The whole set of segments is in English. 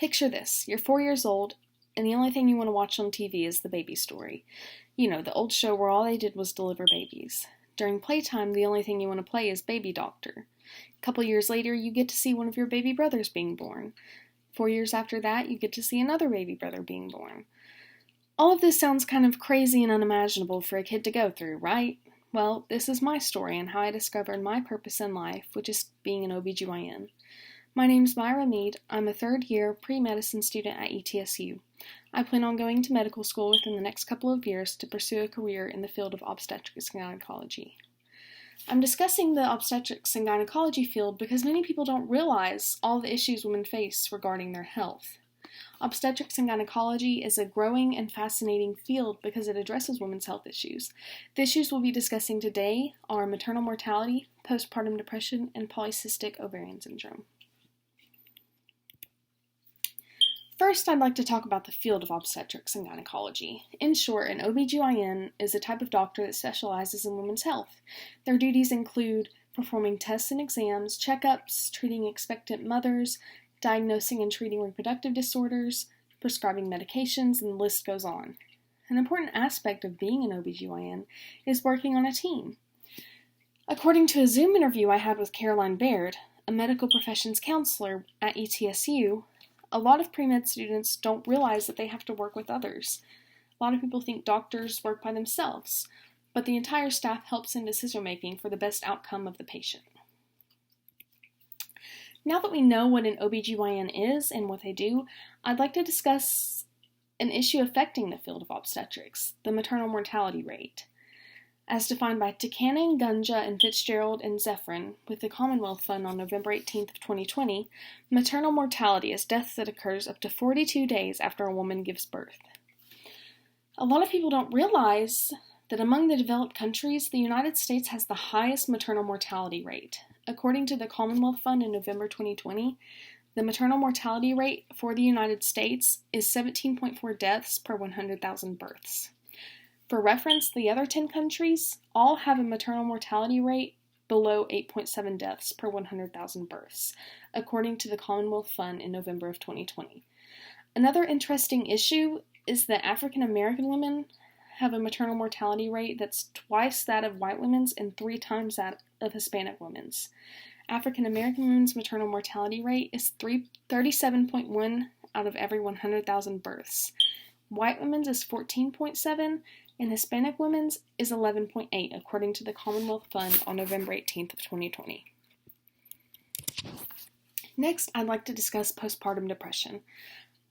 Picture this, you're 4 years old, and the only thing you want to watch on TV is The Baby Story. You know, the old show where all they did was deliver babies. During playtime, the only thing you want to play is Baby Doctor. A couple years later, you get to see one of your baby brothers being born. 4 years after that, you get to see another baby brother being born. All of this sounds kind of crazy and unimaginable for a kid to go through, right? Well, this is my story and how I discovered my purpose in life, which is being an OBGYN. My name's Myra Mead. I'm a third-year pre-medicine student at ETSU. I plan on going to medical school within the next couple of years to pursue a career in the field of obstetrics and gynecology. I'm discussing the obstetrics and gynecology field because many people don't realize all the issues women face regarding their health. Obstetrics and gynecology is a growing and fascinating field because it addresses women's health issues. The issues we'll be discussing today are maternal mortality, postpartum depression, and polycystic ovarian syndrome. First, I'd like to talk about the field of obstetrics and gynecology. In short, an OBGYN is a type of doctor that specializes in women's health. Their duties include performing tests and exams, checkups, treating expectant mothers, diagnosing and treating reproductive disorders, prescribing medications, and the list goes on. An important aspect of being an OBGYN is working on a team. According to a Zoom interview I had with Caroline Baird, a medical professions counselor at ETSU, a lot of pre-med students don't realize that they have to work with others. A lot of people think doctors work by themselves, but the entire staff helps in decision-making for the best outcome of the patient. Now that we know what an OBGYN is and what they do, I'd like to discuss an issue affecting the field of obstetrics, the maternal mortality rate. As defined by Takanen, Gunja, and Fitzgerald and Zephyrin with the Commonwealth Fund on November 18th of 2020, maternal mortality is death that occurs up to 42 days after a woman gives birth. A lot of people don't realize that among the developed countries, the United States has the highest maternal mortality rate. According to the Commonwealth Fund in November 2020, the maternal mortality rate for the United States is 17.4 deaths per 100,000 births. For reference, the other 10 countries all have a maternal mortality rate below 8.7 deaths per 100,000 births, according to the Commonwealth Fund in November of 2020. Another interesting issue is that African American women have a maternal mortality rate that's twice that of white women's and 3 times that of Hispanic women's. African American women's maternal mortality rate is 37.1 out of every 100,000 births. White women's is 14.7, and Hispanic women's is 11.8, according to the Commonwealth Fund on November 18th of 2020. Next, I'd like to discuss postpartum depression.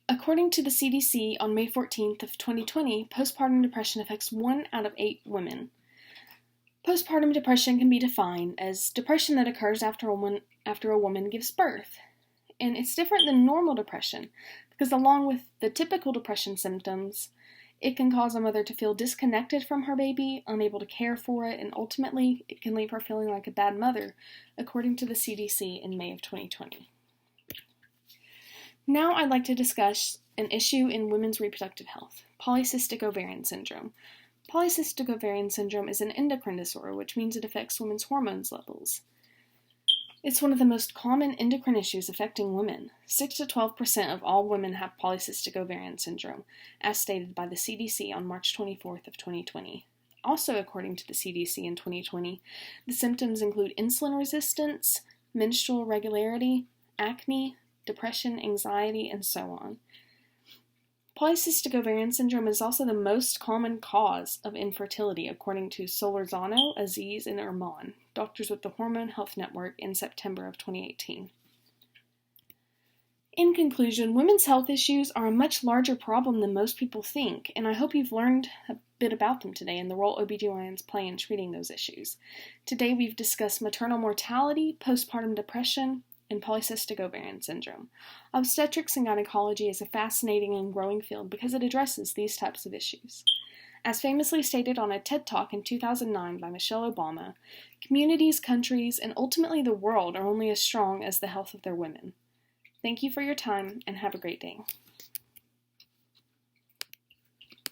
According to the CDC on May 14th of 2020, postpartum depression affects 1 out of 8 women. Postpartum depression can be defined as depression that occurs after a woman gives birth. And it's different than normal depression because along with the typical depression symptoms, it can cause a mother to feel disconnected from her baby, unable to care for it, and ultimately it can leave her feeling like a bad mother, according to the CDC in May of 2020. Now I'd like to discuss an issue in women's reproductive health, polycystic ovarian syndrome. Polycystic ovarian syndrome is an endocrine disorder, which means it affects women's hormones levels. It's one of the most common endocrine issues affecting women. 6 to 12% of all women have polycystic ovarian syndrome, as stated by the CDC on March 24th of 2020. Also, according to the CDC in 2020, the symptoms include insulin resistance, menstrual irregularity, acne, depression, anxiety, and so on. Polycystic ovarian syndrome is also the most common cause of infertility, according to Solorzano, Aziz, and Erman, doctors with the Hormone Health Network in September of 2018. In conclusion, women's health issues are a much larger problem than most people think, and I hope you've learned a bit about them today and the role OBGYNs play in treating those issues. Today we've discussed maternal mortality, postpartum depression, and polycystic ovarian syndrome. Obstetrics and gynecology is a fascinating and growing field because it addresses these types of issues. As famously stated on a TED Talk in 2009 by Michelle Obama, communities, countries, and ultimately the world are only as strong as the health of their women. Thank you for your time and have a great day.